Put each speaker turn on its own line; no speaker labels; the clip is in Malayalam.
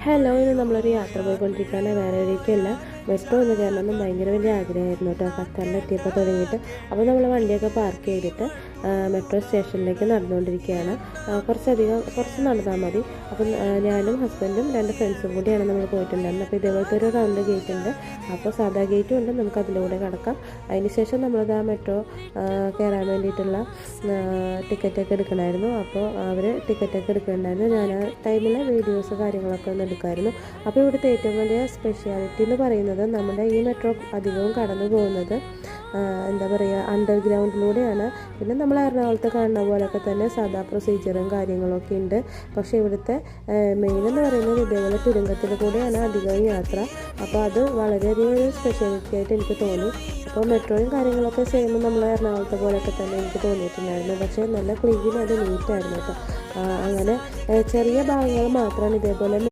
ഹലോ, ഇന്ന് നമ്മളൊരു യാത്ര പോയിക്കൊണ്ടിരിക്കുകയാണ്. വേറെ എവിടേക്കല്ല, മെട്രോ ഒന്ന് കയറണമെന്ന് ഭയങ്കര വലിയ ആഗ്രഹമായിരുന്നു കേട്ടോ. ഖത്തറിലെത്തിയപ്പോൾ തുടങ്ങിയിട്ട്. അപ്പോൾ നമ്മൾ വണ്ടിയൊക്കെ പാർക്ക് ചെയ്തിട്ട് മെട്രോ സ്റ്റേഷനിലേക്ക് നടന്നുകൊണ്ടിരിക്കുകയാണ്. കുറച്ച് നടന്നാൽ മതി. അപ്പം ഞാനും ഹസ്ബൻഡും 2 ഫ്രണ്ട്സും കൂടിയാണ് നമ്മൾ പോയിട്ടുണ്ടായിരുന്നത്. അപ്പോൾ ഇതേപോലത്തെ ഒരു റൗണ്ട് ഗേറ്റ് ഉണ്ട്. അപ്പോൾ സാധാ ഗേറ്റും ഉണ്ട്, നമുക്ക് അതിലൂടെ കടക്കാം. അതിന് ശേഷം നമ്മളത് ആ മെട്രോ കയറാൻ വേണ്ടിയിട്ടുള്ള ടിക്കറ്റൊക്കെ എടുക്കണമായിരുന്നു. അപ്പോൾ അവർ ടിക്കറ്റൊക്കെ എടുക്കുന്നുണ്ടായിരുന്നു. ഞാൻ ആ ടൈമിൽ വീഡിയോസ് കാര്യങ്ങളൊക്കെ ഒന്ന് എടുക്കുമായിരുന്നു. അപ്പോൾ ഇവിടുത്തെ ഏറ്റവും വലിയ സ്പെഷ്യാലിറ്റി എന്ന് പറയുന്നത്, നമ്മുടെ ഈ മെട്രോ അധികവും കടന്നു പോകുന്നത് എന്താ പറയുക, അണ്ടർഗ്രൗണ്ടിലൂടെയാണ്. പിന്നെ നമ്മൾ എറണാകുളത്ത് കാണുന്ന പോലെയൊക്കെ തന്നെ സാധാ പ്രൊസീജിയറും കാര്യങ്ങളൊക്കെ ഉണ്ട്. പക്ഷേ ഇവിടുത്തെ മെയിൻ എന്ന് പറയുന്നത് ഇതേപോലെ തുരങ്കത്തിൽ കൂടെയാണ് അധികവും യാത്ര. അപ്പോൾ അത് വളരെയധികം ഒരു സ്പെഷ്യാലിറ്റി ആയിട്ട് എനിക്ക് തോന്നി. അപ്പോൾ മെട്രോയും കാര്യങ്ങളൊക്കെ ചെയ്യുമ്പോൾ നമ്മൾ എറണാകുളത്തെ പോലെയൊക്കെ തന്നെ എനിക്ക് തോന്നിയിട്ടുണ്ടായിരുന്നു. പക്ഷേ നല്ല ക്ലീൻ, അത് നീറ്റായിരുന്നു കേട്ടോ. അങ്ങനെ ചെറിയ ഭാഗങ്ങൾ മാത്രമാണ് ഇതേപോലെ